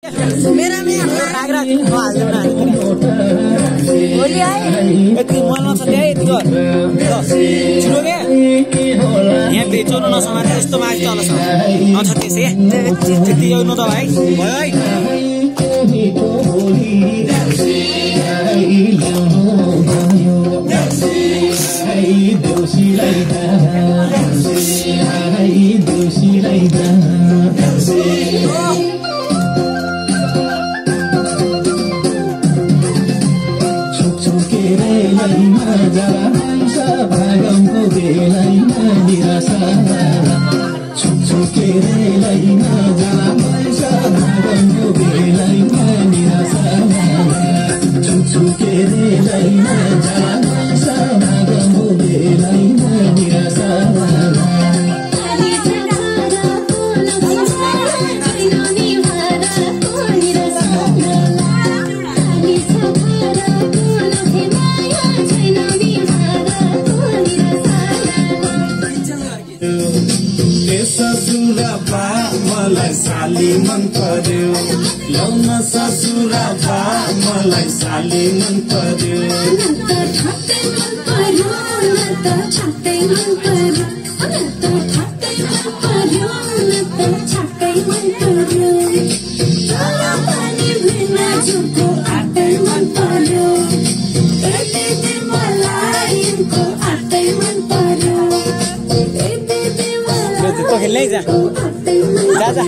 मेरा में कागरा बोली आए यति मन नछ त्यही यति गर छिटो के यहाँ बेचौन नसमाज यस्तो माथि तलसम्म नछ त्यसै त्यति यो न त भाइ भयो है साली मन पर्यो लौन ससुरा बा मलाई साली मन पर्यो न त ठट्टै मन पर्यो न त छट्टै मन पर्यो न त ठट्टै मन पर्यो न त छट्टै मन पर्यो तला पनि भिन्न जुको आटै मन पर्यो यति मलाई को आटै मन पर्यो यति मलाई खेल्नै जा जा